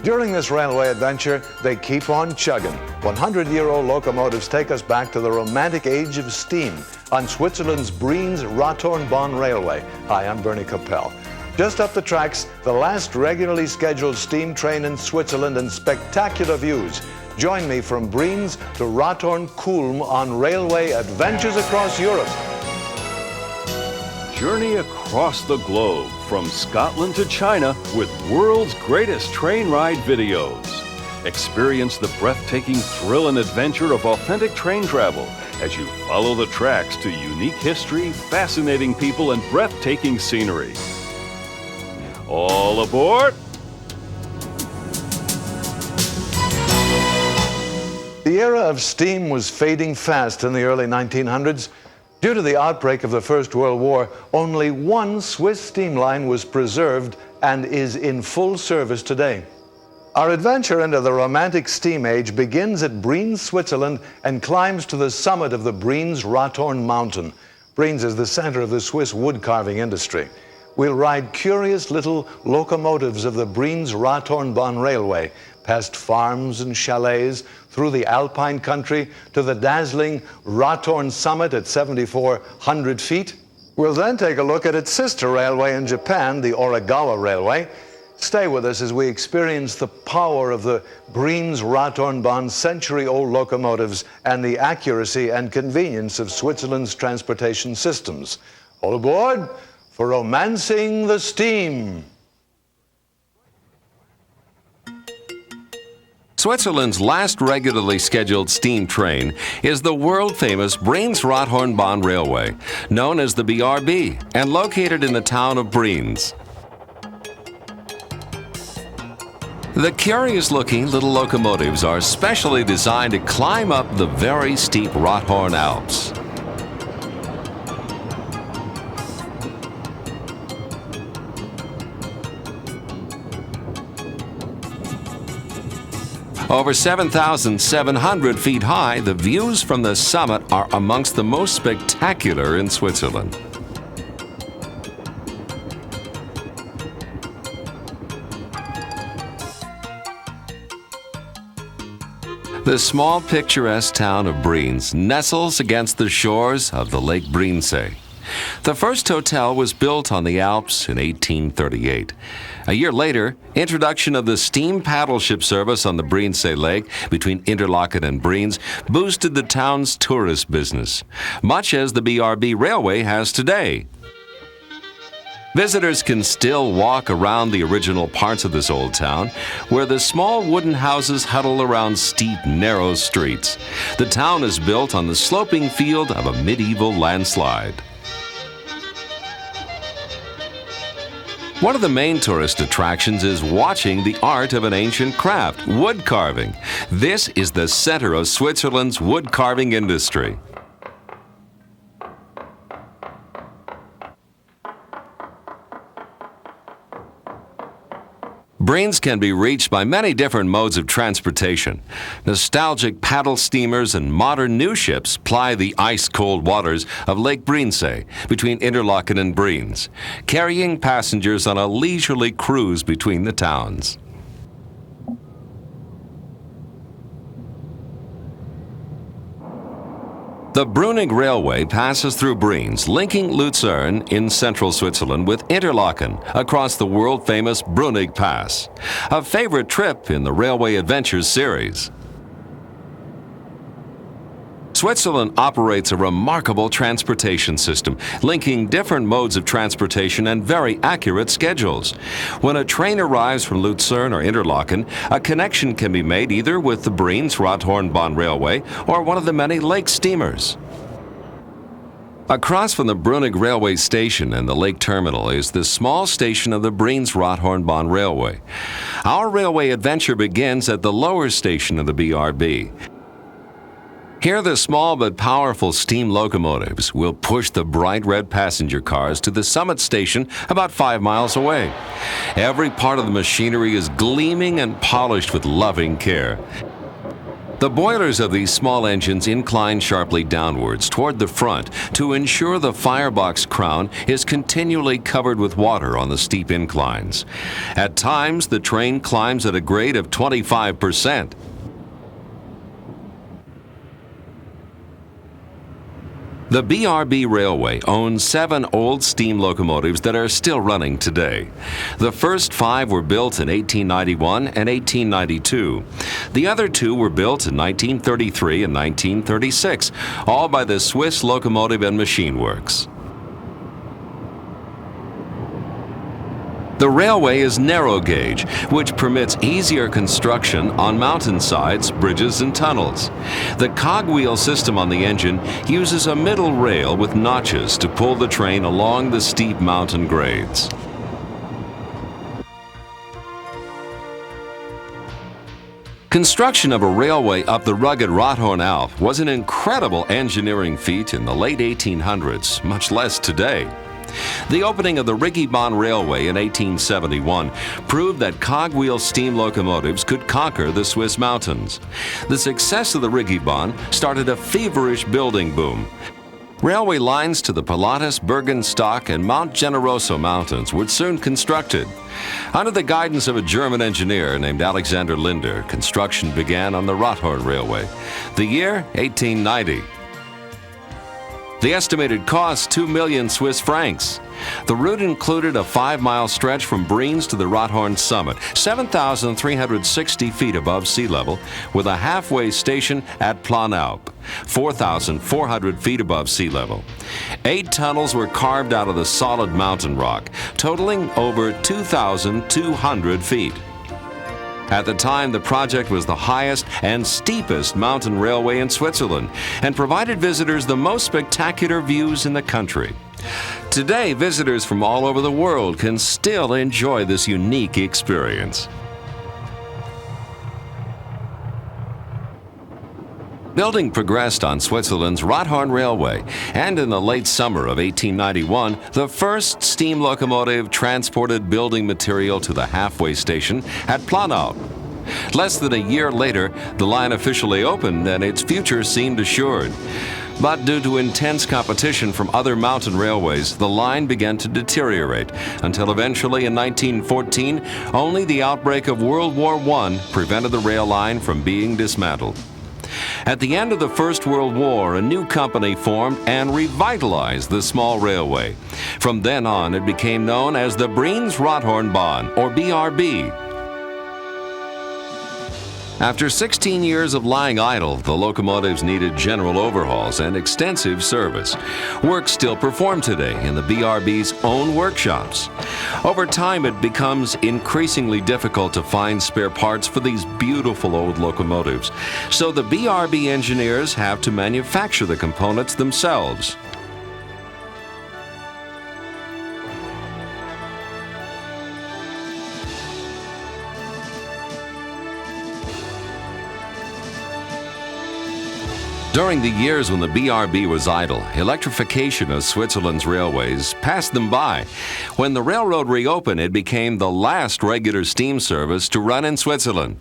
During this railway adventure, they keep on chugging. 100-year-old locomotives take us back to the romantic age of steam on Switzerland's Brienz Rothornbahn Railway. Hi, I'm Bernie Kopell. Just up the tracks, the last regularly scheduled steam train in Switzerland, and spectacular views. Join me from Brienz to Rothorn on railway adventures across Europe. Journey across the globe, from Scotland to China, with world's greatest train ride videos. Experience the breathtaking thrill and adventure of authentic train travel as you follow the tracks to unique history, fascinating people, and breathtaking scenery. All aboard! The era of steam was fading fast in the early 1900s. Due to the outbreak of the First World War, only one Swiss steam line was preserved and is in full service today. Our adventure into the romantic steam age begins at Brienz, Switzerland, and climbs to the summit of the Brienz Rothorn mountain. Brienz is the center of the Swiss wood carving industry. We'll ride curious little locomotives of the Brienz Rothornbahn Railway, past farms and chalets, through the alpine country to the dazzling Rothorn summit at 7,400 feet. We'll then take a look at its sister railway in Japan, the Origawa Railway. Stay with us as we experience the power of the Brienz Rothornbahn century-old locomotives and the accuracy and convenience of Switzerland's transportation systems. All aboard for romancing the steam. Switzerland's last regularly scheduled steam train is the world-famous Brienz Rothornbahn Railway, known as the BRB, and located in the town of Brienz. The curious-looking little locomotives are specially designed to climb up the very steep Rothorn Alps. Over 7,700 feet high, the views from the summit are amongst the most spectacular in Switzerland. The small picturesque town of Brienz nestles against the shores of the Lake Brienz. The first hotel was built on the Alps in 1838. A year later, introduction of the steam paddle ship service on the Brienz Lake between Interlaken and Brienz boosted the town's tourist business, much as the BRB Railway has today. Visitors can still walk around the original parts of this old town, where the small wooden houses huddle around steep, narrow streets. The town is built on the sloping field of a medieval landslide. One of the main tourist attractions is watching the art of an ancient craft, wood carving. This is the center of Switzerland's wood carving industry. Brienz can be reached by many different modes of transportation. Nostalgic paddle steamers and modern new ships ply the ice-cold waters of Lake Brienz between Interlaken and Brienz, carrying passengers on a leisurely cruise between the towns. The Brunig Railway passes through Brienz, linking Lucerne in central Switzerland with Interlaken across the world-famous Brunig Pass, a favorite trip in the Railway Adventures series. Switzerland operates a remarkable transportation system, linking different modes of transportation and very accurate schedules. When a train arrives from Lucerne or Interlaken, a connection can be made either with the Brienz Rothornbahn Railway or one of the many lake steamers. Across from the Brunig Railway Station and the lake terminal is the small station of the Brienz Rothornbahn Railway. Our railway adventure begins at the lower station of the BRB. Here, the small but powerful steam locomotives will push the bright red passenger cars to the summit station about 5 miles away. Every part of the machinery is gleaming and polished with loving care. The boilers of these small engines incline sharply downwards toward the front to ensure the firebox crown is continually covered with water on the steep inclines. At times, the train climbs at a grade of 25%. The BRB Railway owns 7 old steam locomotives that are still running today. The first 5 were built in 1891 and 1892. The other 2 were built in 1933 and 1936, all by the Swiss Locomotive and Machine Works. The railway is narrow gauge, which permits easier construction on mountainsides, bridges, and tunnels. The cogwheel system on the engine uses a middle rail with notches to pull the train along the steep mountain grades. Construction of a railway up the rugged Rothorn Alp was an incredible engineering feat in the late 1800s, much less today. The opening of the Raetische Bahn Railway in 1871 proved that cogwheel steam locomotives could conquer the Swiss mountains. The success of the Raetische Bahn started a feverish building boom. Railway lines to the Pilatus, Bergenstock, and Mount Generoso mountains were soon constructed. Under the guidance of a German engineer named Alexander Linder, construction began on the Rothorn Railway. The year, 1890. The estimated cost, 2 million Swiss francs. The route included a 5-mile stretch from Brienz to the Rothorn summit, 7,360 feet above sea level, with a halfway station at Planalp, 4,400 feet above sea level. 8 tunnels were carved out of the solid mountain rock, totaling over 2,200 feet. At the time, the project was the highest and steepest mountain railway in Switzerland and provided visitors the most spectacular views in the country. Today, visitors from all over the world can still enjoy this unique experience. Building progressed on Switzerland's Rothorn Railway, and in the late summer of 1891, the first steam locomotive transported building material to the halfway station at Planalp. Less than a year later, the line officially opened and its future seemed assured. But due to intense competition from other mountain railways, the line began to deteriorate until eventually in 1914, only the outbreak of World War I prevented the rail line from being dismantled. At the end of the First World War, a new company formed and revitalized the small railway. From then on, it became known as the Brienz Rothornbahn, or BRB. After 16 years of lying idle, the locomotives needed general overhauls and extensive service. Work still performed today in the BRB's own workshops. Over time, it becomes increasingly difficult to find spare parts for these beautiful old locomotives, so the BRB engineers have to manufacture the components themselves. During the years when the BRB was idle, electrification of Switzerland's railways passed them by. When the railroad reopened, it became the last regular steam service to run in Switzerland.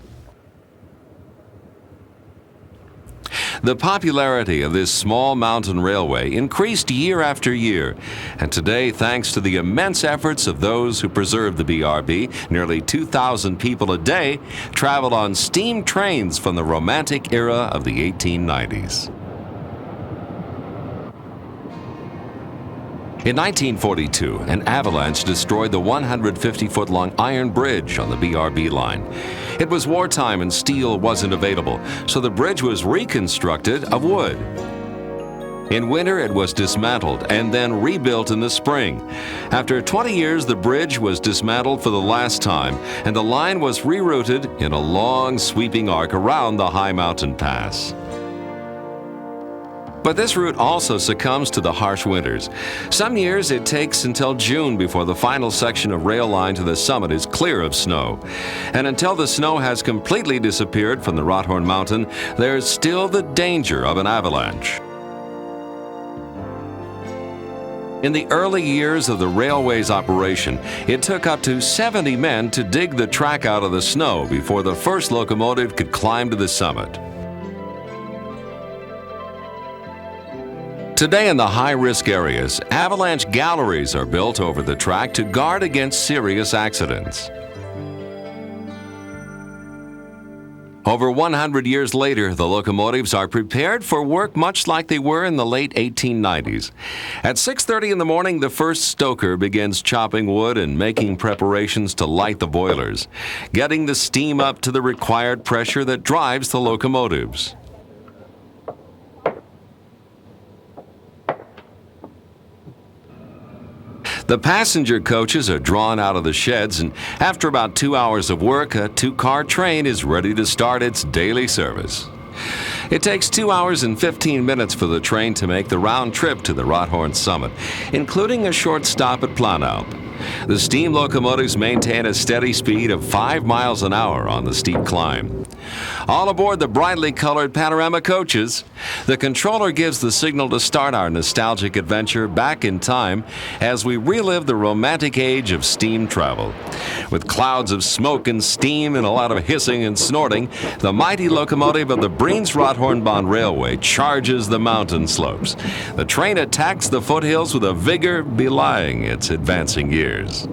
The popularity of this small mountain railway increased year after year, and today, thanks to the immense efforts of those who preserved the BRB, nearly 2,000 people a day travel on steam trains from the Romantic era of the 1890s. In 1942, an avalanche destroyed the 150-foot-long iron bridge on the BRB line. It was wartime and steel wasn't available, so the bridge was reconstructed of wood. In winter, it was dismantled and then rebuilt in the spring. After 20 years, the bridge was dismantled for the last time, and the line was rerouted in a long, sweeping arc around the high mountain pass. But this route also succumbs to the harsh winters. Some years it takes until June before the final section of rail line to the summit is clear of snow. And until the snow has completely disappeared from the Rothorn Mountain, there's still the danger of an avalanche. In the early years of the railway's operation, it took up to 70 men to dig the track out of the snow before the first locomotive could climb to the summit. Today in the high-risk areas, avalanche galleries are built over the track to guard against serious accidents. Over 100 years later, the locomotives are prepared for work much like they were in the late 1890s. At 6:30 in the morning, the first stoker begins chopping wood and making preparations to light the boilers, getting the steam up to the required pressure that drives the locomotives. The passenger coaches are drawn out of the sheds, and after about 2 hours of work, a two-car train is ready to start its daily service. It takes 2 hours and 15 minutes for the train to make the round trip to the Rothorn summit, including a short stop at Planalp. The steam locomotives maintain a steady speed of 5 miles an hour on the steep climb. All aboard the brightly colored panorama coaches, the controller gives the signal to start our nostalgic adventure back in time as we relive the romantic age of steam travel. With clouds of smoke and steam and a lot of hissing and snorting, the mighty locomotive of the Brienz Rothornbahn Railway charges the mountain slopes. The train attacks the foothills with a vigor belying its advancing years.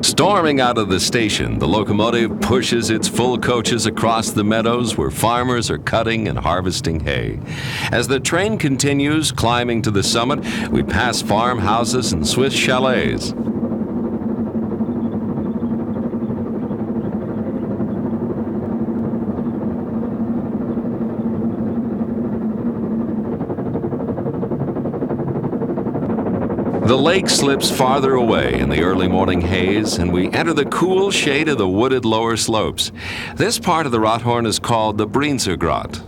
Storming out of the station, the locomotive pushes its full coaches across the meadows where farmers are cutting and harvesting hay. As the train continues climbing to the summit, we pass farmhouses and Swiss chalets. The lake slips farther away in the early morning haze, and we enter the cool shade of the wooded lower slopes. This part of the Rothorn is called the Brienzer Grot.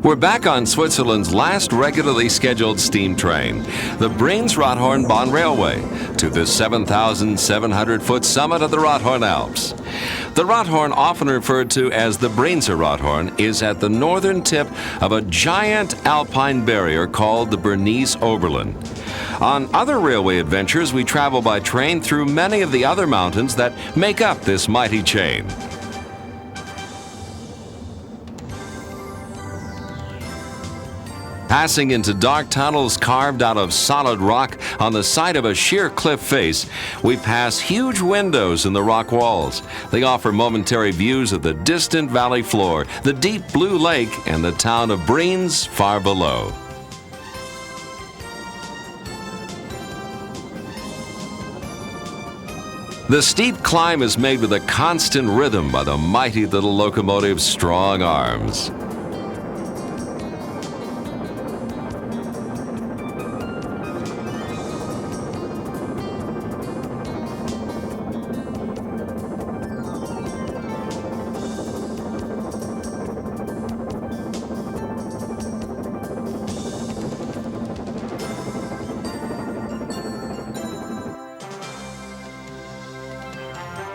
We're back on Switzerland's last regularly scheduled steam train, the Brienz Rothornbahn Railway, to the 7,700-foot summit of the Rothorn Alps. The Rothorn, often referred to as the Brienzer Rothorn, is at the northern tip of a giant alpine barrier called the Bernese Oberland. On other railway adventures, we travel by train through many of the other mountains that make up this mighty chain. Passing into dark tunnels carved out of solid rock on the side of a sheer cliff face, we pass huge windows in the rock walls. They offer momentary views of the distant valley floor, the deep blue lake, and the town of Brienz far below. The steep climb is made with a constant rhythm by the mighty little locomotive's strong arms.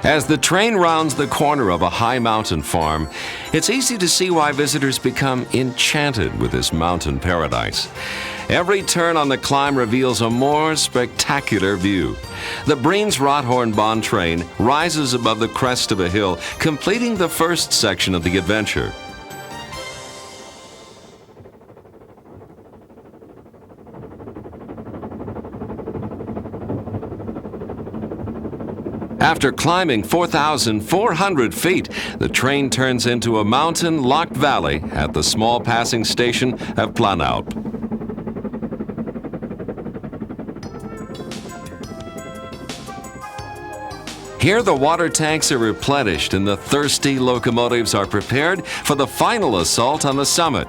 As the train rounds the corner of a high mountain farm, it's easy to see why visitors become enchanted with this mountain paradise. Every turn on the climb reveals a more spectacular view. The Brienz Rothornbahn train rises above the crest of a hill, completing the first section of the adventure. After climbing 4,400 feet, the train turns into a mountain-locked valley at the small passing station of Planalp. Here the water tanks are replenished and the thirsty locomotives are prepared for the final assault on the summit.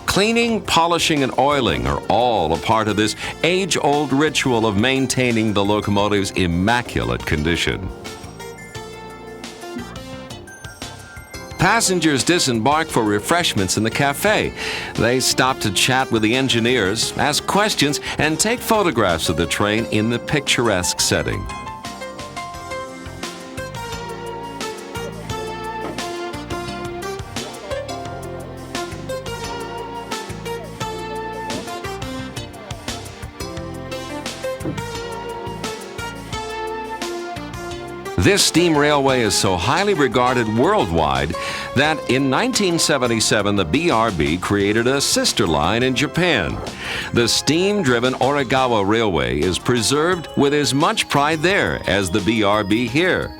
Cleaning, polishing, and oiling are all a part of this age-old ritual of maintaining the locomotive's immaculate condition. Passengers disembark for refreshments in the cafe. They stop to chat with the engineers, ask questions, and take photographs of the train in the picturesque setting. This steam railway is so highly regarded worldwide that in 1977 the BRB created a sister line in Japan. The steam-driven Origawa Railway is preserved with as much pride there as the BRB here.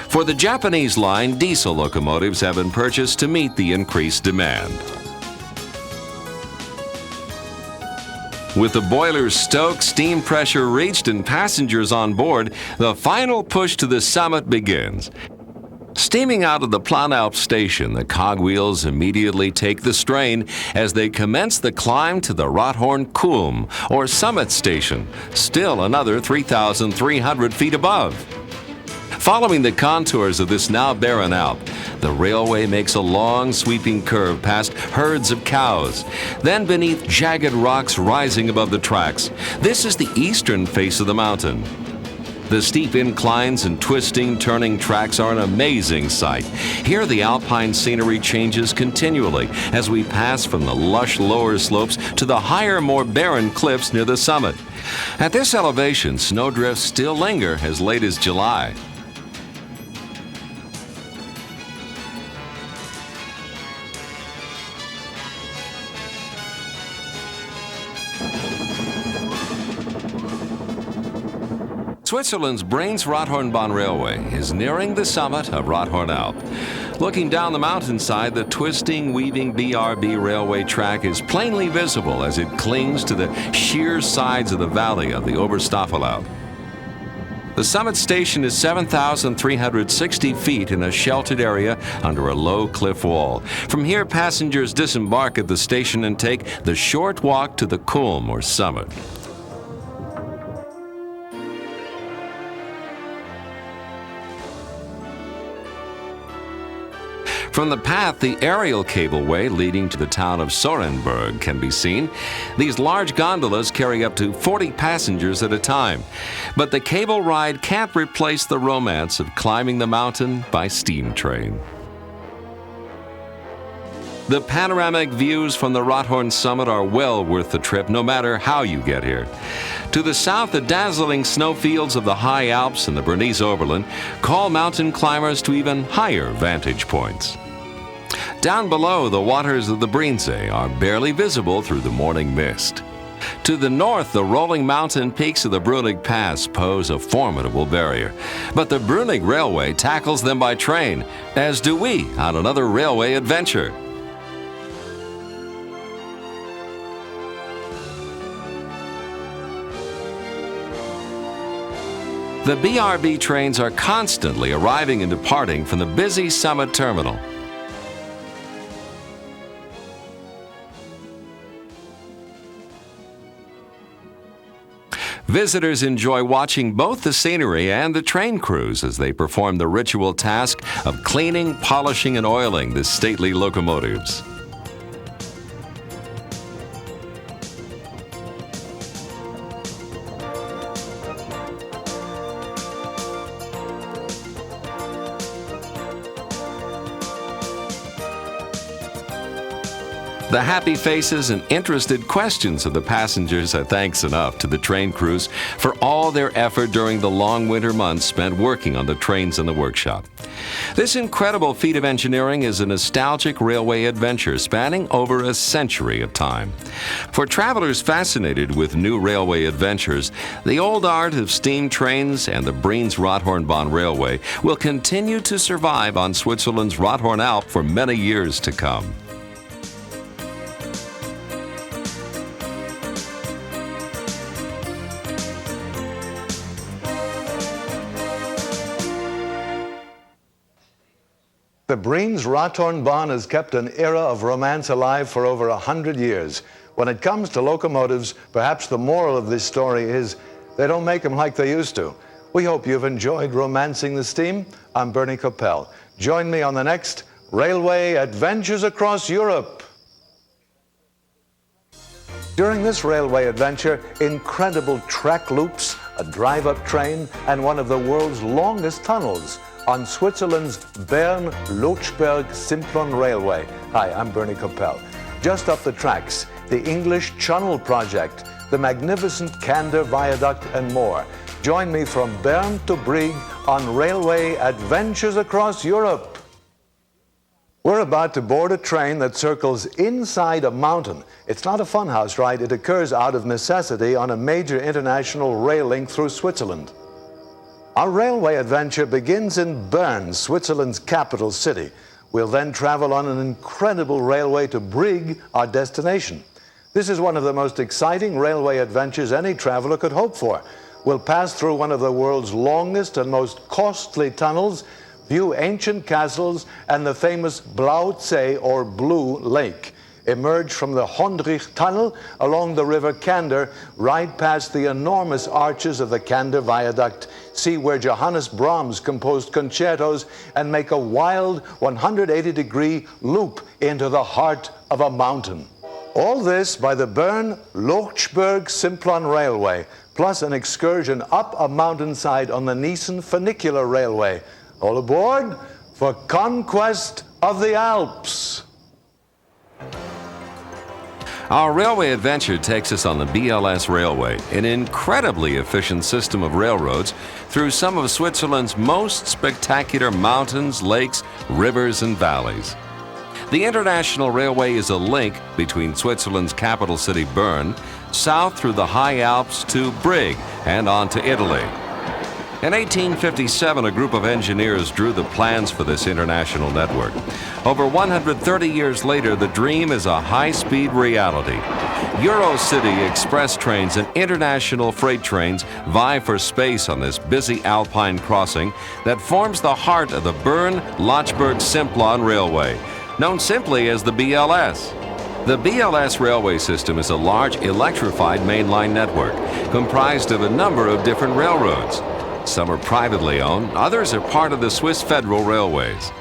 For the Japanese line, diesel locomotives have been purchased to meet the increased demand. With the boilers stoked, steam pressure reached, and passengers on board, the final push to the summit begins. Steaming out of the Planalp station, the cogwheels immediately take the strain as they commence the climb to the Rothorn Kulm, or summit station, still another 3,300 feet above. Following the contours of this now barren Alp, the railway makes a long sweeping curve past herds of cows, then beneath jagged rocks rising above the tracks. This is the eastern face of the mountain. The steep inclines and twisting, turning tracks are an amazing sight. Here the alpine scenery changes continually as we pass from the lush lower slopes to the higher, more barren cliffs near the summit. At this elevation, snowdrifts still linger as late as July. Switzerland's Brienz Rothornbahn Railway is nearing the summit of Rothorn Alp. Looking down the mountainside, the twisting, weaving BRB railway track is plainly visible as it clings to the sheer sides of the valley of the Oberstaffelalp. The summit station is 7,360 feet in a sheltered area under a low cliff wall. From here, passengers disembark at the station and take the short walk to the Kulm, or summit. From the path, the aerial cableway leading to the town of Sorenburg can be seen. These large gondolas carry up to 40 passengers at a time. But the cable ride can't replace the romance of climbing the mountain by steam train. The panoramic views from the Rothorn summit are well worth the trip, no matter how you get here. To the south, the dazzling snowfields of the high Alps and the Bernese Oberland call mountain climbers to even higher vantage points. Down below, the waters of the Brienz are barely visible through the morning mist. To the north, the rolling mountain peaks of the Brunig Pass pose a formidable barrier. But the Brunig Railway tackles them by train, as do we on another railway adventure. The BRB trains are constantly arriving and departing from the busy summit terminal. Visitors enjoy watching both the scenery and the train crews as they perform the ritual task of cleaning, polishing, and oiling the stately locomotives. The happy faces and interested questions of the passengers are thanks enough to the train crews for all their effort during the long winter months spent working on the trains in the workshop. This incredible feat of engineering is a nostalgic railway adventure spanning over a century of time. For travelers fascinated with new railway adventures, the old art of steam trains and the Brienz Rothornbahn Railway will continue to survive on Switzerland's Rothorn Alp for many years to come. The Brienz Rothornbahn has kept an era of romance alive for over 100 years. When it comes to locomotives, perhaps the moral of this story is they don't make them like they used to. We hope you've enjoyed romancing the steam. I'm Bernie Kopell. Join me on the next Railway Adventures Across Europe. During this railway adventure, incredible track loops, a drive-up train, and one of the world's longest tunnels on Switzerland's Bern-Lochberg-Simplon Railway. Hi, I'm Bernie Kopell. Just up the tracks, the English Channel Project, the magnificent Cander Viaduct, and more. Join me from Bern to Brieg on Railway Adventures Across Europe. We're about to board a train that circles inside a mountain. It's not a funhouse ride. It occurs out of necessity on a major international rail link through Switzerland. Our railway adventure begins in Bern, Switzerland's capital city. We'll then travel on an incredible railway to Brieg, our destination. This is one of the most exciting railway adventures any traveler could hope for. We'll pass through one of the world's longest and most costly tunnels, view ancient castles and the famous Blaue See, or Blue Lake. Emerge from the Hondrich Tunnel along the river Cander, ride past the enormous arches of the Cander Viaduct, see where Johannes Brahms composed concertos, and make a wild 180-degree loop into the heart of a mountain. All this by the Bern-Lochberg-Simplon Railway, plus an excursion up a mountainside on the Niesen Funicular Railway. All aboard for Conquest of the Alps. Our railway adventure takes us on the BLS Railway, an incredibly efficient system of railroads through some of Switzerland's most spectacular mountains, lakes, rivers, and valleys. The International Railway is a link between Switzerland's capital city Bern, south through the high Alps to Brieg and on to Italy. In 1857, a group of engineers drew the plans for this international network. Over 130 years later, the dream is a high-speed reality. Eurocity express trains and international freight trains vie for space on this busy alpine crossing that forms the heart of the Bern-Lochberg-Simplon Railway, known simply as the BLS. The BLS railway system is a large electrified mainline network comprised of a number of different railroads. Some are privately owned, others are part of the Swiss Federal Railways.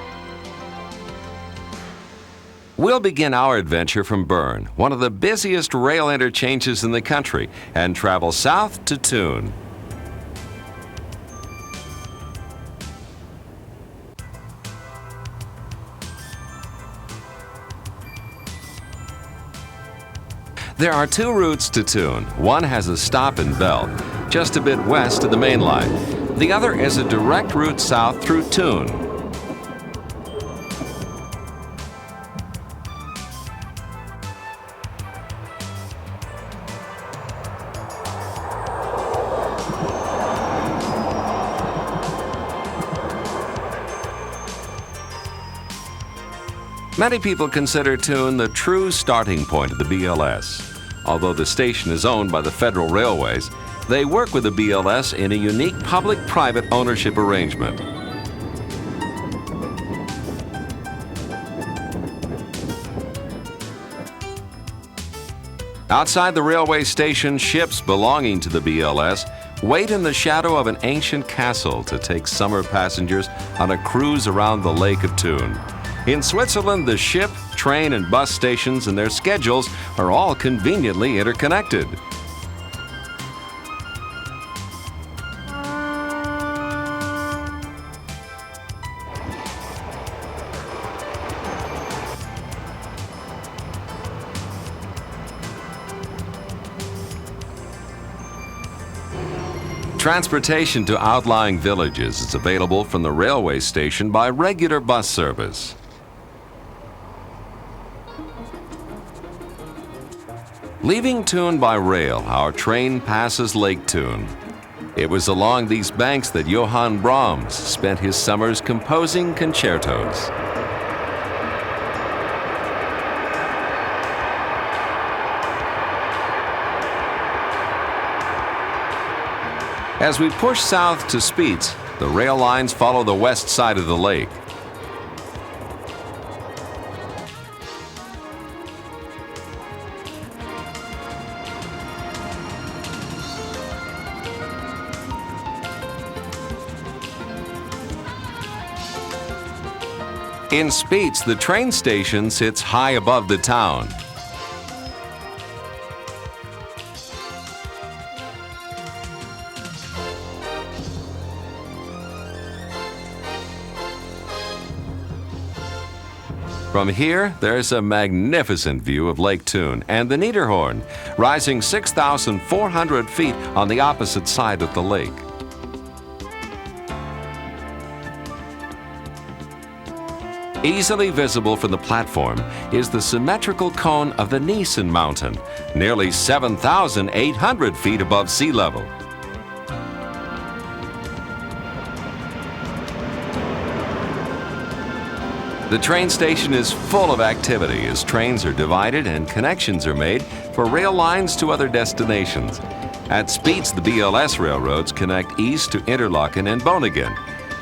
We'll begin our adventure from Bern, one of the busiest rail interchanges in the country, and travel south to Thun. There are two routes to Thun. One has a stop in Belt, just a bit west of the main line. The other is a direct route south through Thun. Many people consider Thun the true starting point of the BLS. Although the station is owned by the Federal Railways, they work with the BLS in a unique public-private ownership arrangement. Outside the railway station, ships belonging to the BLS wait in the shadow of an ancient castle to take summer passengers on a cruise around the Lake of Thun. In Switzerland, the ship, train, and bus stations and their schedules are all conveniently interconnected. Transportation to outlying villages is available from the railway station by regular bus service. Leaving Thun by rail, our train passes Lake Thun. It was along these banks that Johann Brahms spent his summers composing concertos. As we push south to Spitz, the rail lines follow the west side of the lake. In Spiez, the train station sits high above the town. From here, there's a magnificent view of Lake Thun and the Niederhorn, rising 6,400 feet on the opposite side of the lake. Easily visible from the platform is the symmetrical cone of the Niesen Mountain, nearly 7,800 feet above sea level. The train station is full of activity as trains are divided and connections are made for rail lines to other destinations. At Spiez, the BLS railroads connect east to Interlaken and Bonningen.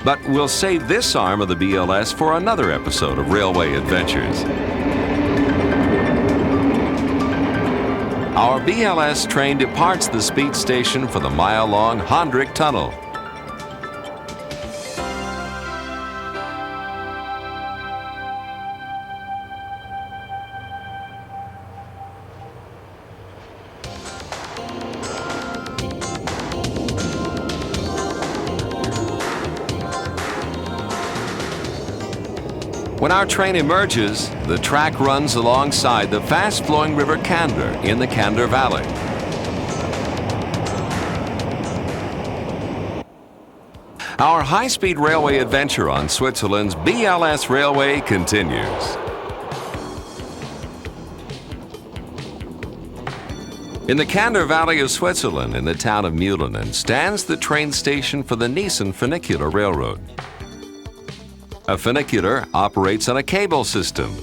But we'll save this arm of the BLS for another episode of Railway Adventures. Our BLS train departs the Spiez station for the mile-long Hondrik Tunnel. When our train emerges, the track runs alongside the fast-flowing river Kander in the Kander Valley. Our high-speed railway adventure on Switzerland's BLS Railway continues. In the Kander Valley of Switzerland, in the town of Mühlenen, stands the train station for the Niesen Funicular Railroad. A funicular operates on a cable system.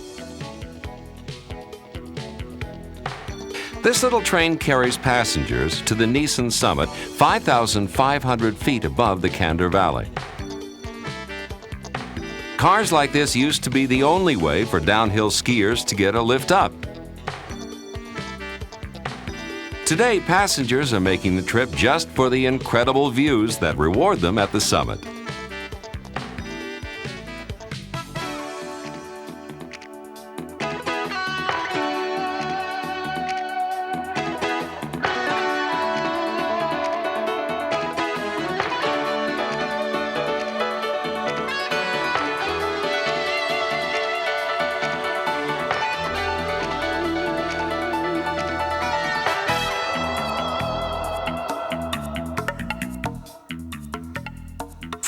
This little train carries passengers to the Niesen summit, 5,500 feet above the Kander Valley. Cars like this used to be the only way for downhill skiers to get a lift up. Today, passengers are making the trip just for the incredible views that reward them at the summit.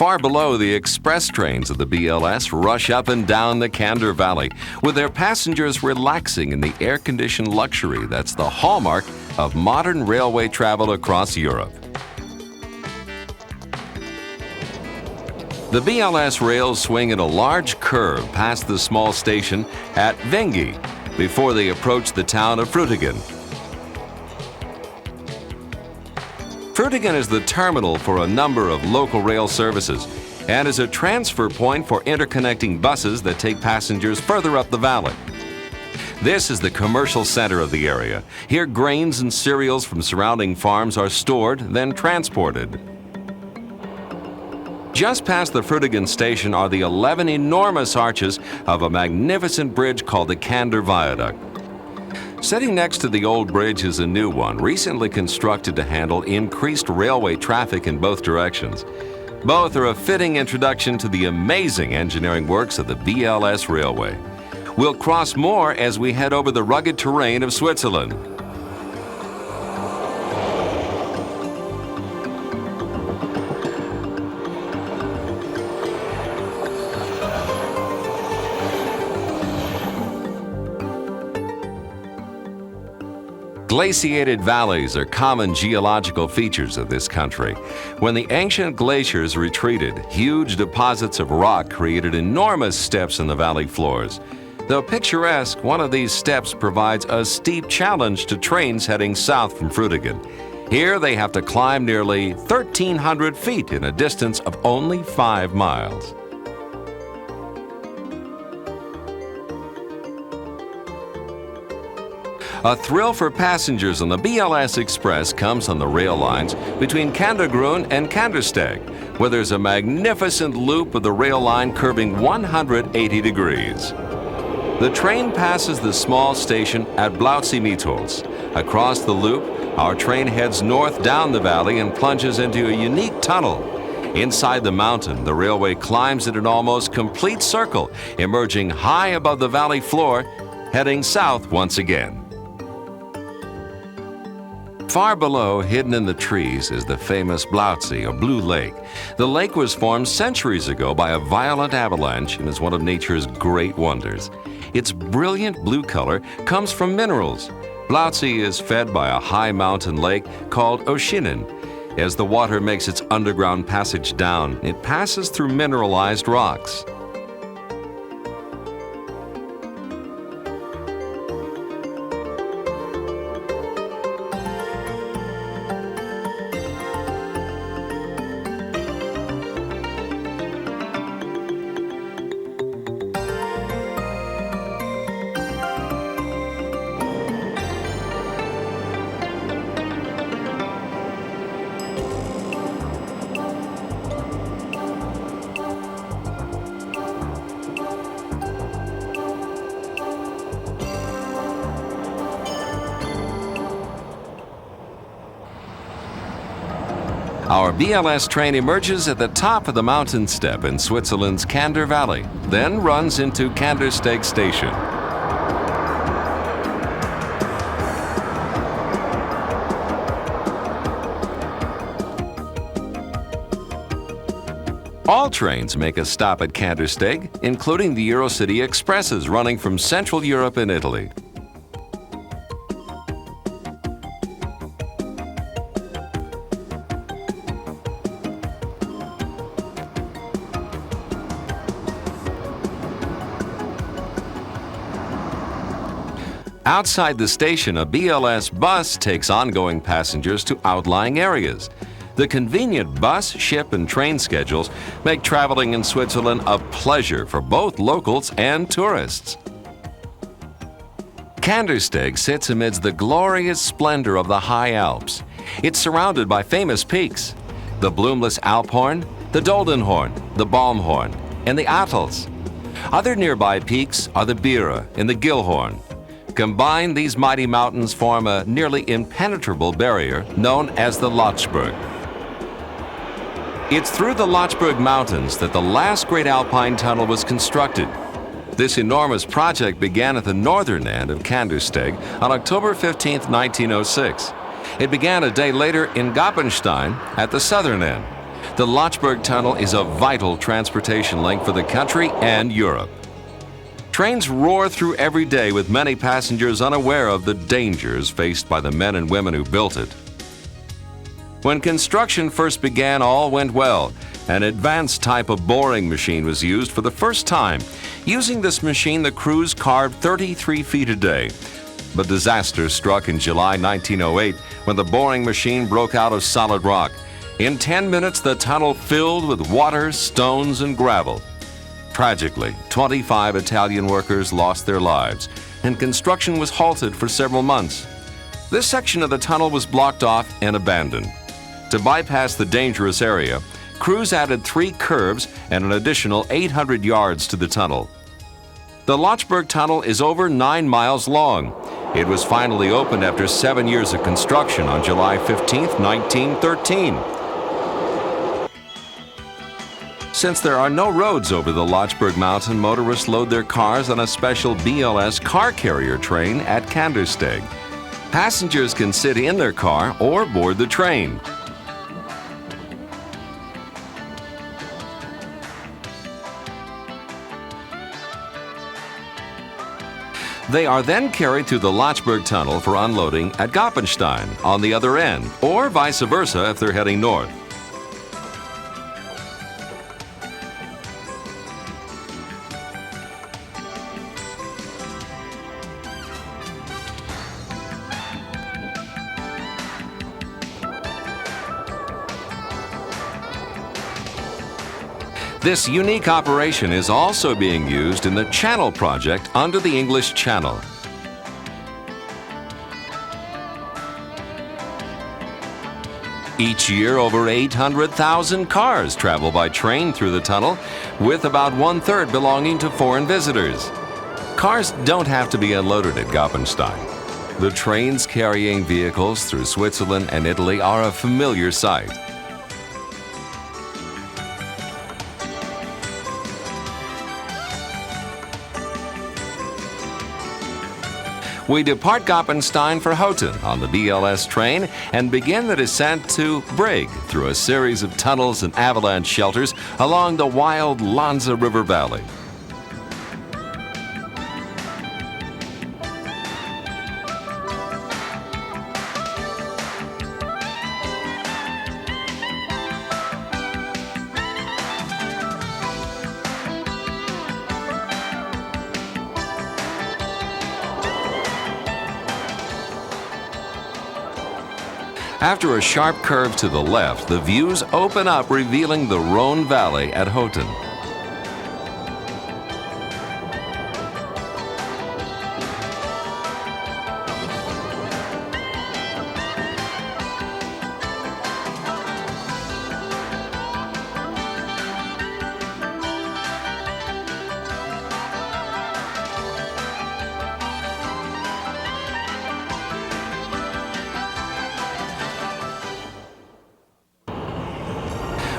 Far below, the express trains of the BLS rush up and down the Kander Valley, with their passengers relaxing in the air-conditioned luxury that's the hallmark of modern railway travel across Europe. The BLS rails swing in a large curve past the small station at Vengi before they approach the town of Frutigen. Frutigen is the terminal for a number of local rail services and is a transfer point for interconnecting buses that take passengers further up the valley. This is the commercial center of the area. Here, grains and cereals from surrounding farms are stored, then transported. Just past the Frutigen station are the 11 enormous arches of a magnificent bridge called the Kander Viaduct. Sitting next to the old bridge is a new one, recently constructed to handle increased railway traffic in both directions. Both are a fitting introduction to the amazing engineering works of the BLS Railway. We'll cross more as we head over the rugged terrain of Switzerland. Glaciated valleys are common geological features of this country. When the ancient glaciers retreated, huge deposits of rock created enormous steps in the valley floors. Though picturesque, one of these steps provides a steep challenge to trains heading south from Frutigen. Here they have to climb nearly 1,300 feet in a distance of only 5 miles. A thrill for passengers on the BLS Express comes on the rail lines between Kandergrün and Kandersteg, where there's a magnificent loop of the rail line curving 180 degrees. The train passes the small station at Blauzi-Mietholz. Across the loop, our train heads north down the valley and plunges into a unique tunnel. Inside the mountain, the railway climbs in an almost complete circle, emerging high above the valley floor, heading south once again. Far below, hidden in the trees, is the famous Blauzi, or Blue Lake. The lake was formed centuries ago by a violent avalanche and is one of nature's great wonders. Its brilliant blue color comes from minerals. Blauzi is fed by a high mountain lake called Oschinen. As the water makes its underground passage down, it passes through mineralized rocks. Our BLS train emerges at the top of the mountain step in Switzerland's Kander Valley, then runs into Kandersteg Station. All trains make a stop at Kandersteg, including the Eurocity Expresses running from Central Europe and Italy. Outside the station, a BLS bus takes ongoing passengers to outlying areas. The convenient bus, ship, and train schedules make traveling in Switzerland a pleasure for both locals and tourists. Kandersteg sits amidst the glorious splendor of the high Alps. It's surrounded by famous peaks: the Bloomless Alphorn, the Doldenhorn, the Balmhorn, and the Attles. Other nearby peaks are the Beere and the Gilhorn. Combined, these mighty mountains form a nearly impenetrable barrier known as the Lochberg. It's through the Lochberg Mountains that the last great alpine tunnel was constructed. This enormous project began at the northern end of Kandersteg on October 15, 1906. It began a day later in Goppenstein at the southern end. The Lochberg Tunnel is a vital transportation link for the country and Europe. Trains roar through every day with many passengers unaware of the dangers faced by the men and women who built it. When construction first began, all went well. An advanced type of boring machine was used for the first time. Using this machine, the crews carved 33 feet a day. But disaster struck in July 1908 when the boring machine broke out of solid rock. In 10 minutes, the tunnel filled with water, stones, and gravel. Tragically, 25 Italian workers lost their lives, and construction was halted for several months. This section of the tunnel was blocked off and abandoned. To bypass the dangerous area, crews added 3 curves and an additional 800 yards to the tunnel. The Lochberg Tunnel is over 9 miles long. It was finally opened after 7 years of construction on July 15, 1913. Since there are no roads over the Lochberg Mountain, motorists load their cars on a special BLS car carrier train at Kandersteg. Passengers can sit in their car or board the train. They are then carried through the Lochberg Tunnel for unloading at Goppenstein on the other end, or vice versa if they're heading north. This unique operation is also being used in the Channel project under the English Channel. Each year, over 800,000 cars travel by train through the tunnel, with about one-third belonging to foreign visitors. Cars don't have to be unloaded at Goppenstein. The trains carrying vehicles through Switzerland and Italy are a familiar sight. We depart Goppenstein for Houghton on the BLS train and begin the descent to Brig through a series of tunnels and avalanche shelters along the wild Lanza River Valley. After a sharp curve to the left, the views open up, revealing the Rhone Valley at Houghton.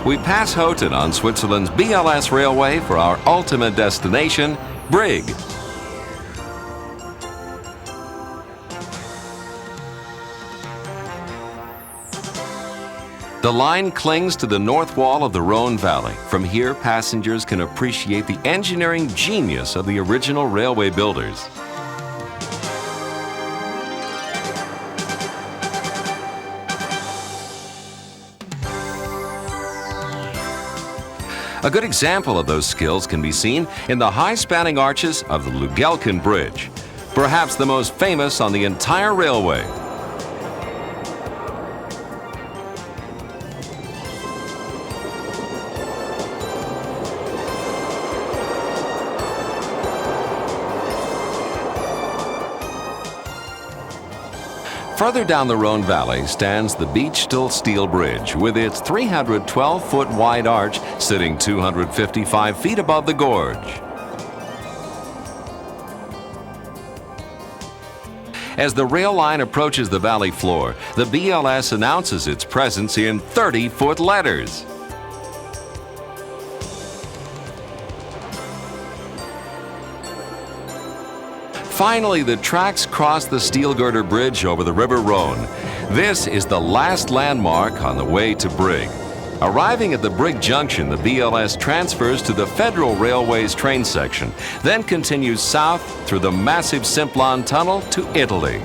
We pass Houghton on Switzerland's BLS Railway for our ultimate destination, Brig. The line clings to the north wall of the Rhone Valley. From here, passengers can appreciate the engineering genius of the original railway builders. A good example of those skills can be seen in the high-spanning arches of the Lugelken Bridge, perhaps the most famous on the entire railway. Further down the Rhone Valley stands the Beechtel Steel Bridge with its 312-foot wide arch sitting 255 feet above the gorge. As the rail line approaches the valley floor, the BLS announces its presence in 30-foot letters. Finally, the tracks cross the steel girder bridge over the River Rhone. This is the last landmark on the way to Brig. Arriving at the Brig Junction, the BLS transfers to the Federal Railway's train section, then continues south through the massive Simplon Tunnel to Italy.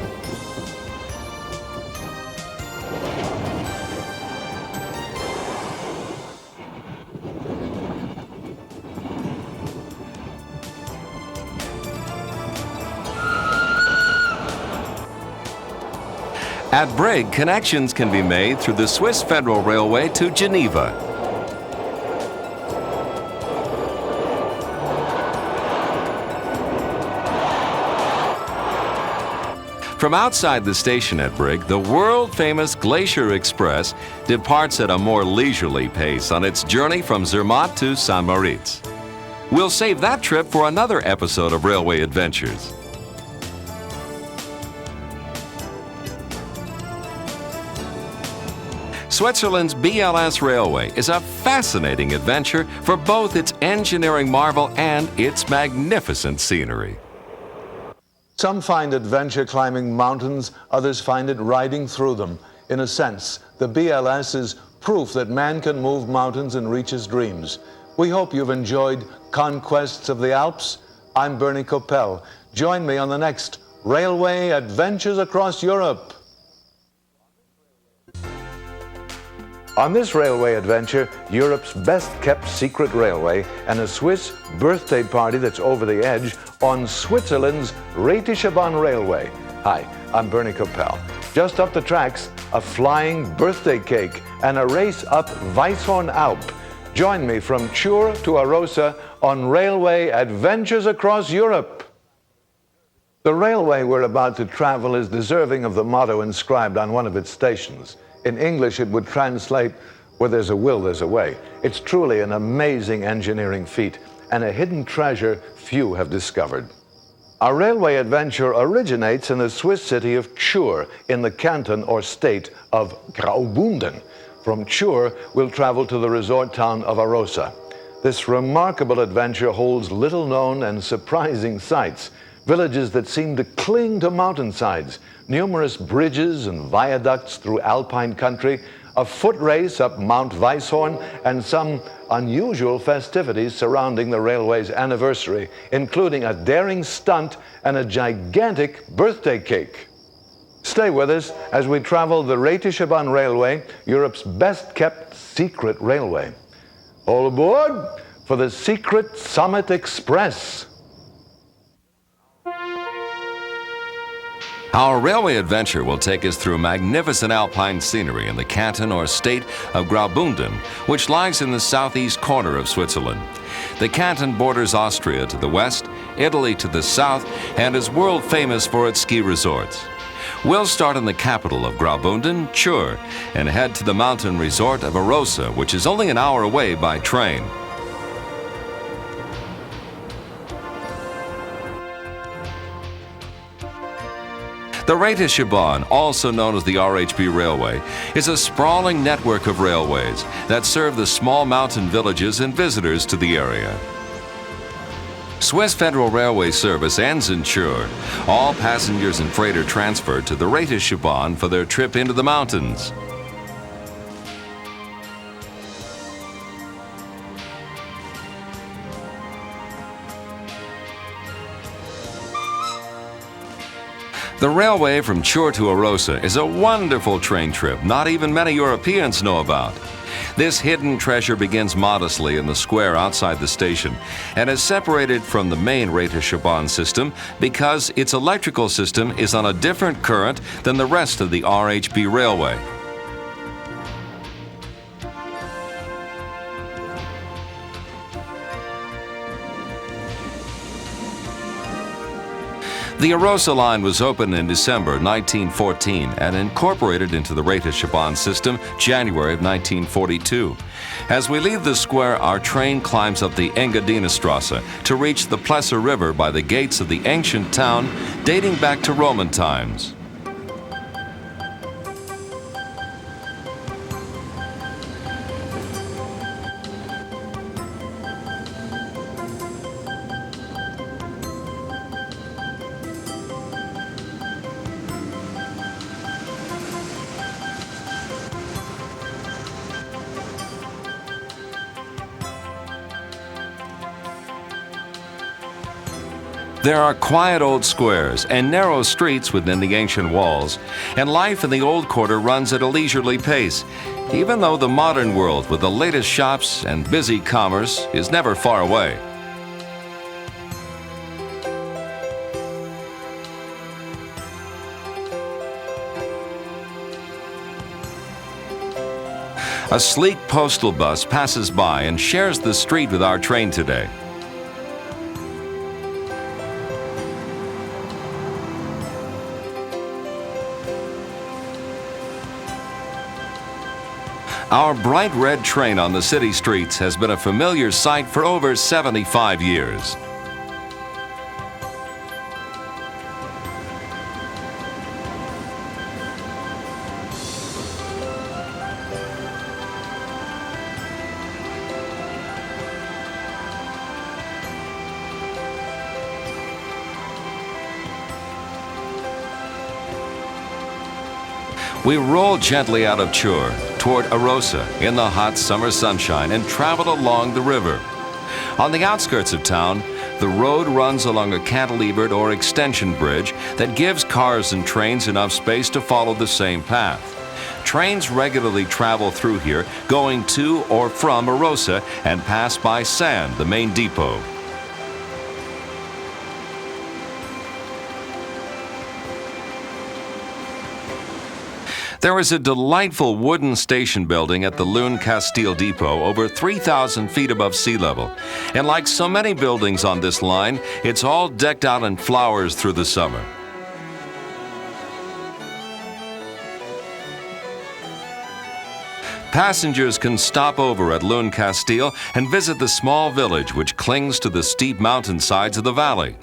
At Brig, connections can be made through the Swiss Federal Railway to Geneva. From outside the station at Brig, the world-famous Glacier Express departs at a more leisurely pace on its journey from Zermatt to St. Moritz. We'll save that trip for another episode of Railway Adventures. Switzerland's BLS Railway is a fascinating adventure for both its engineering marvel and its magnificent scenery. Some find adventure climbing mountains, others find it riding through them. In a sense, the BLS is proof that man can move mountains and reach his dreams. We hope you've enjoyed Conquests of the Alps. I'm Bernie Kopell. Join me on the next Railway Adventures Across Europe. On this railway adventure, Europe's best-kept secret railway and a Swiss birthday party that's over the edge on Switzerland's Raetische Bahn Railway. Hi, I'm Bernie Kopell. Just up the tracks, a flying birthday cake and a race up Weisshorn Alp. Join me from Chur to Arosa on Railway Adventures Across Europe. The railway we're about to travel is deserving of the motto inscribed on one of its stations. In English, it would translate, where there's a will, there's a way. It's truly an amazing engineering feat and a hidden treasure few have discovered. Our railway adventure originates in the Swiss city of Chur in the canton or state of Graubünden. From Chur, we'll travel to the resort town of Arosa. This remarkable adventure holds little-known and surprising sights, villages that seem to cling to mountainsides, numerous bridges and viaducts through alpine country, a foot race up Mount Weisshorn, and some unusual festivities surrounding the railway's anniversary, including a daring stunt and a gigantic birthday cake. Stay with us as we travel the Raetische Bahn Railway, Europe's best-kept secret railway. All aboard for the Secret Summit Express. Our railway adventure will take us through magnificent alpine scenery in the canton or state of Graubünden, which lies in the southeast corner of Switzerland. The canton borders Austria to the west, Italy to the south, and is world famous for its ski resorts. We'll start in the capital of Graubünden, Chur, and head to the mountain resort of Arosa, which is only an hour away by train. The Raetische Bahn, also known as the RHB Railway, is a sprawling network of railways that serve the small mountain villages and visitors to the area. Swiss Federal Railway service ends in Chur. All passengers and freight are transferred to the Raetische Bahn for their trip into the mountains. The railway from Chur to Arosa is a wonderful train trip not even many Europeans know about. This hidden treasure begins modestly in the square outside the station and is separated from the main Raetische Bahn system because its electrical system is on a different current than the rest of the RHB railway. The Arosa line was opened in December 1914 and incorporated into the Raetische Bahn system January of 1942. As we leave the square, our train climbs up the Engadinastrasse to reach the Plesser River by the gates of the ancient town dating back to Roman times. There are quiet old squares and narrow streets within the ancient walls, and life in the old quarter runs at a leisurely pace, even though the modern world with the latest shops and busy commerce is never far away. A sleek postal bus passes by and shares the street with our train today. Our bright red train on the city streets has been a familiar sight for over 75 years. We roll gently out of Chur toward Arosa in the hot summer sunshine and travel along the river. On the outskirts of town, the road runs along a cantilevered or extension bridge that gives cars and trains enough space to follow the same path. Trains regularly travel through here, going to or from Arosa, and pass by Sand, the main depot. There is a delightful wooden station building at the Lune Castile Depot over 3,000 feet above sea level. And like so many buildings on this line, it's all decked out in flowers through the summer. Passengers can stop over at Lune Castile and visit the small village which clings to the steep mountainsides of the valley.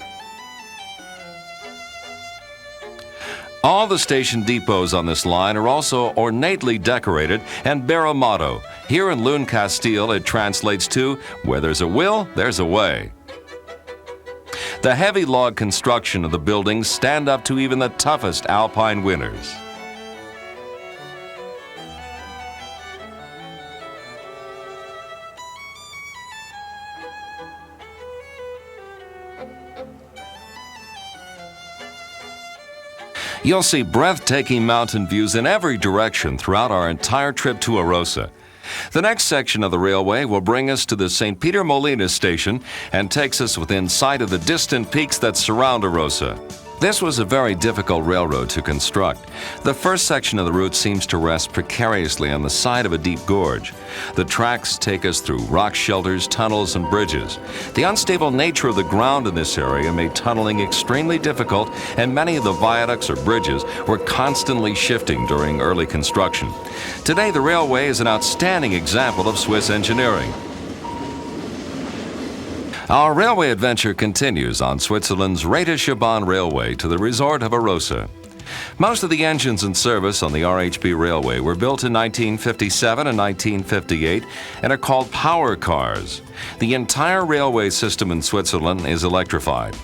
All the station depots on this line are also ornately decorated and bear a motto. Here in Lune Castile, it translates to, "Where there's a will, there's a way." The heavy log construction of the buildings stand up to even the toughest alpine winters. You'll see breathtaking mountain views in every direction throughout our entire trip to Arosa. The next section of the railway will bring us to the St. Peter Molina station and takes us within sight of the distant peaks that surround Arosa. This was a very difficult railroad to construct. The first section of the route seems to rest precariously on the side of a deep gorge. The tracks take us through rock shelters, tunnels, and bridges. The unstable nature of the ground in this area made tunneling extremely difficult, and many of the viaducts or bridges were constantly shifting during early construction. Today, the railway is an outstanding example of Swiss engineering. Our railway adventure continues on Switzerland's Raetische Bahn Railway to the resort of Arosa. Most of the engines in service on the RHB Railway were built in 1957 and 1958 and are called power cars. The entire railway system in Switzerland is electrified.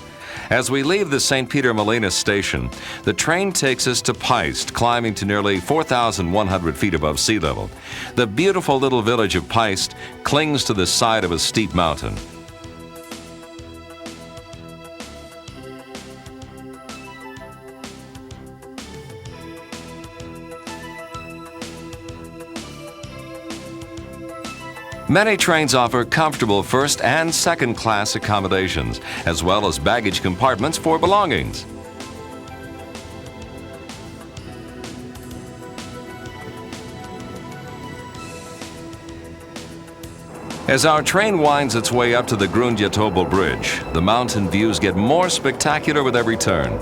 As we leave the St. Peter Molina station, the train takes us to Peist, climbing to nearly 4,100 feet above sea level. The beautiful little village of Peist clings to the side of a steep mountain. Many trains offer comfortable first and second class accommodations, as well as baggage compartments for belongings. As our train winds its way up to the Grundjatobel Bridge, the mountain views get more spectacular with every turn.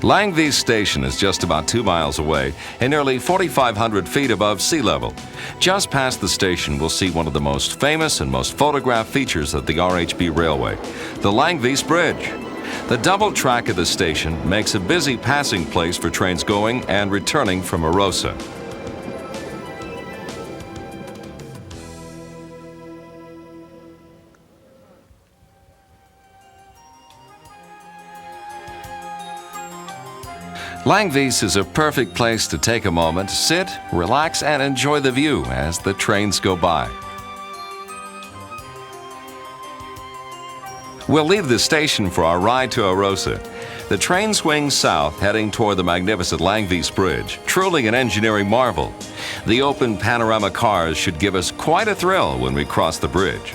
Langvies Station is just about 2 miles away and nearly 4,500 feet above sea level. Just past the station, we'll see one of the most famous and most photographed features of the RHB Railway, the Langvies Bridge. The double track of the station makes a busy passing place for trains going and returning from Arosa. Langvies is a perfect place to take a moment, sit, relax, and enjoy the view as the trains go by. We'll leave the station for our ride to Arosa. The train swings south, heading toward the magnificent Langvies Bridge, truly an engineering marvel. The open panorama cars should give us quite a thrill when we cross the bridge.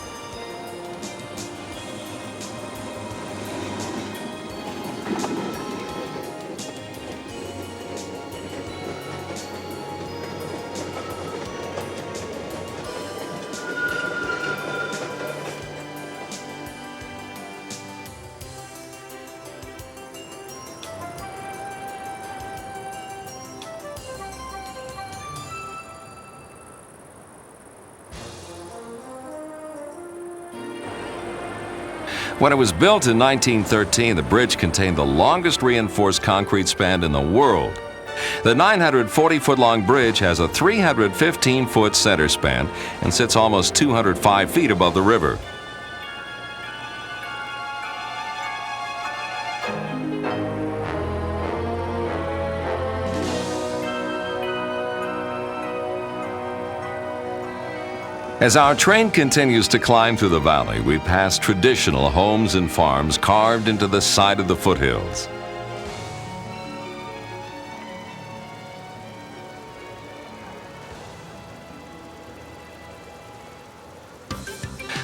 When it was built in 1913, the bridge contained the longest reinforced concrete span in the world. The 940-foot-long bridge has a 315-foot center span and sits almost 205 feet above the river. As our train continues to climb through the valley, we pass traditional homes and farms carved into the side of the foothills.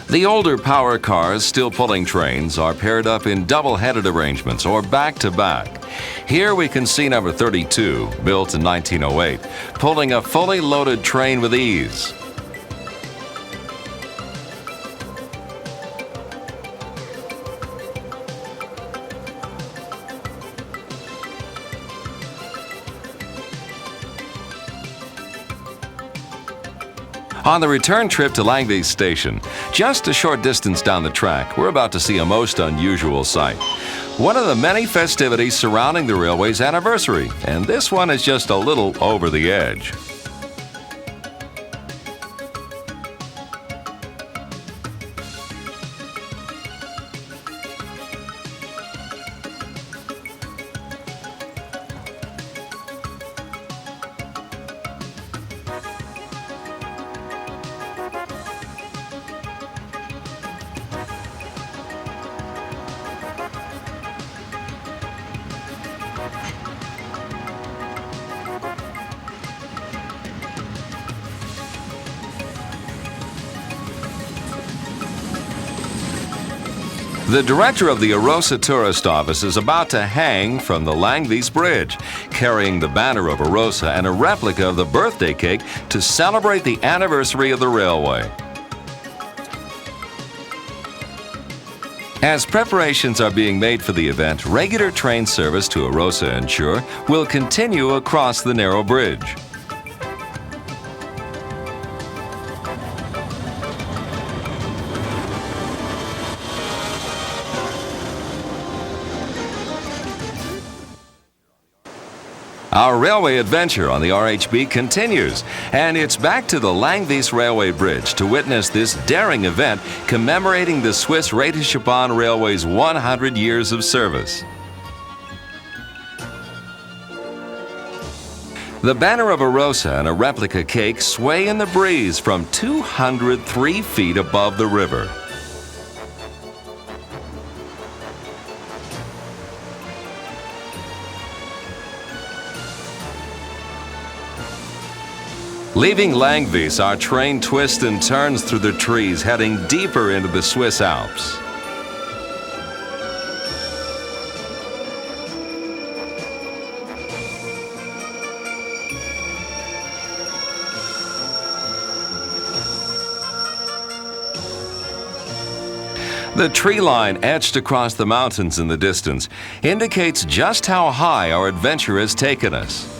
The older power cars still pulling trains are paired up in double-headed arrangements or back-to-back. Here we can see number 32, built in 1908, pulling a fully loaded train with ease. On the return trip to Langby Station, just a short distance down the track, we're about to see a most unusual sight. One of the many festivities surrounding the railway's anniversary, and this one is just a little over the edge. The director of the Arosa Tourist Office is about to hang from the Langvies Bridge, carrying the banner of Arosa and a replica of the birthday cake to celebrate the anniversary of the railway. As preparations are being made for the event, regular train service to Arosa and Chur will continue across the narrow bridge. Our railway adventure on the RHB continues, and it's back to the Langvies Railway Bridge to witness this daring event commemorating the Swiss Raetische Bahn Railway's 100 years of service. The banner of Arosa and a replica cake sway in the breeze from 203 feet above the river. Leaving Langvies, our train twists and turns through the trees, heading deeper into the Swiss Alps. The tree line etched across the mountains in the distance indicates just how high our adventure has taken us.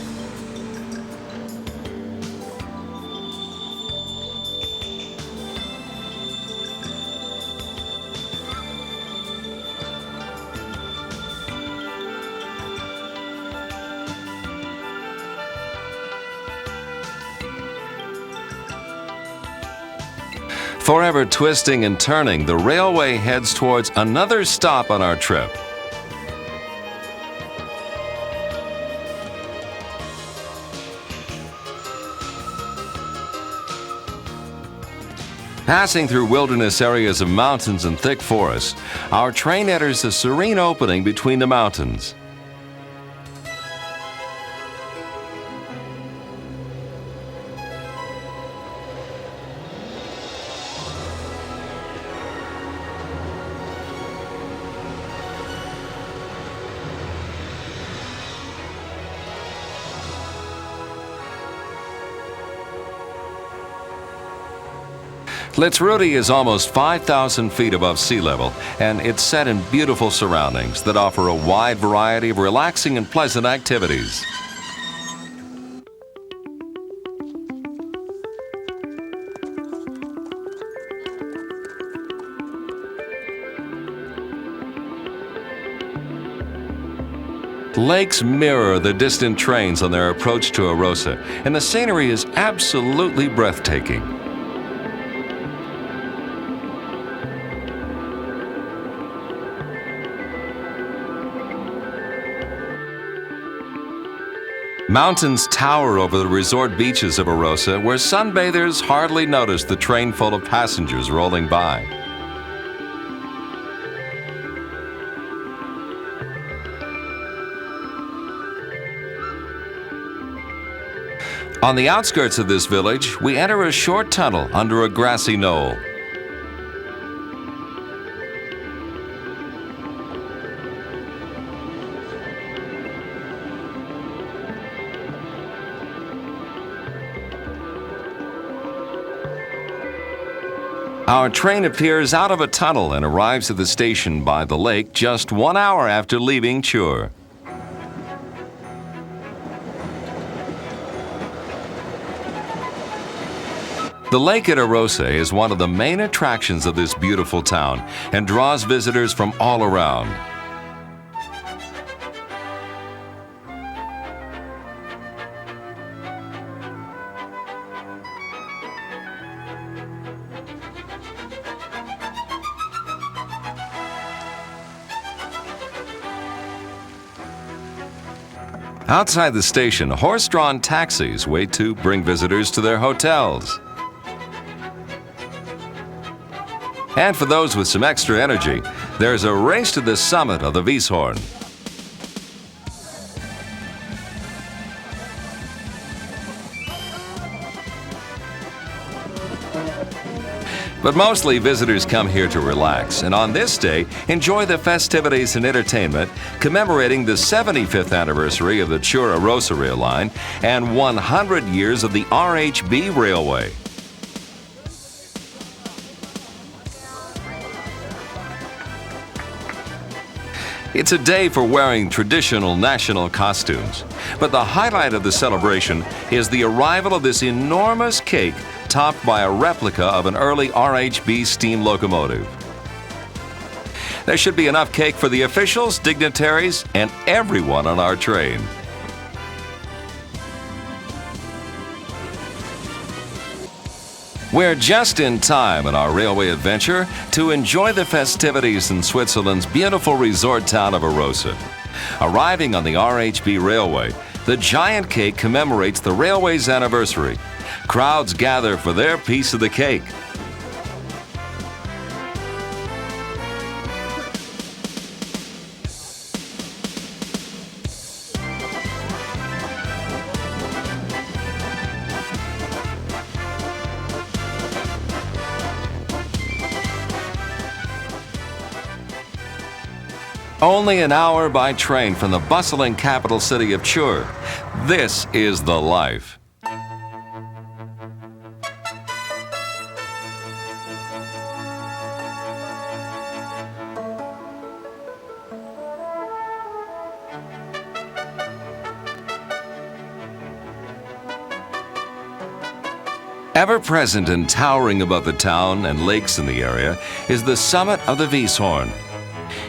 Forever twisting and turning, the railway heads towards another stop on our trip. Passing through wilderness areas of mountains and thick forests, our train enters a serene opening between the mountains. Litzrudi is almost 5,000 feet above sea level, and it's set in beautiful surroundings that offer a wide variety of relaxing and pleasant activities. Lakes mirror the distant trains on their approach to Arosa, and the scenery is absolutely breathtaking. Mountains tower over the resort beaches of Arosa, where sunbathers hardly notice the train full of passengers rolling by. On the outskirts of this village, we enter a short tunnel under a grassy knoll. Our train appears out of a tunnel and arrives at the station by the lake just 1 hour after leaving Chur. The lake at Arosa is one of the main attractions of this beautiful town and draws visitors from all around. Outside the station, horse-drawn taxis wait to bring visitors to their hotels. And for those with some extra energy, there's a race to the summit of the Weisshorn. But mostly visitors come here to relax, and on this day, enjoy the festivities and entertainment commemorating the 75th anniversary of the Chur-Arosa rail line and 100 years of the RHB Railway. It's a day for wearing traditional national costumes, but the highlight of the celebration is the arrival of this enormous cake topped by a replica of an early RHB steam locomotive. There should be enough cake for the officials, dignitaries, and everyone on our train. We're just in time in our railway adventure to enjoy the festivities in Switzerland's beautiful resort town of Arosa. Arriving on the RHB Railway, the giant cake commemorates the railway's anniversary. Crowds gather for their piece of the cake. Only an hour by train from the bustling capital city of Chur. This is the life. Ever present and towering above the town and lakes in the area is the summit of the Weisshorn.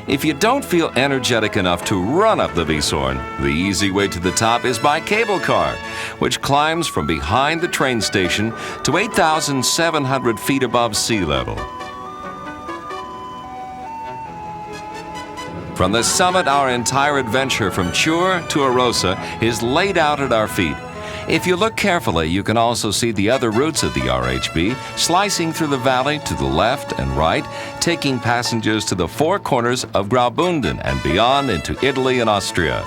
If you don't feel energetic enough to run up the Weisshorn, the easy way to the top is by cable car, which climbs from behind the train station to 8,700 feet above sea level. From the summit, our entire adventure from Chur to Arosa is laid out at our feet. If you look carefully, you can also see the other routes of the RHB slicing through the valley to the left and right, taking passengers to the four corners of Graubünden and beyond into Italy and Austria.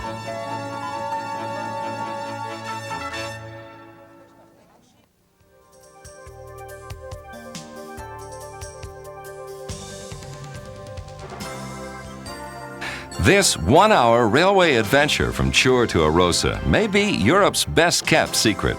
This one-hour railway adventure from Chur to Arosa may be Europe's best-kept secret.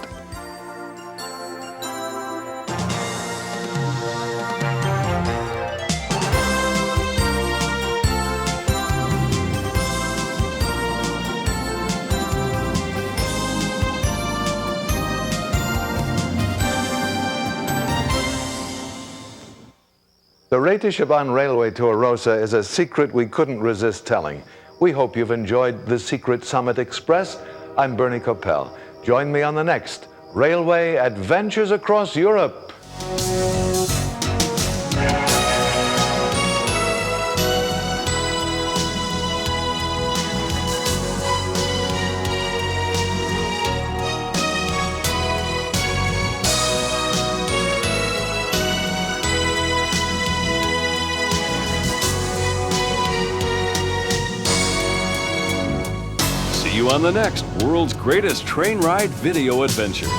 The Raetische Bahn Railway to Arosa is a secret we couldn't resist telling. We hope you've enjoyed the Secret Summit Express. I'm Bernie Kopell. Join me on the next Railway Adventures Across Europe. See you on the next World's Greatest Train Ride Video Adventure.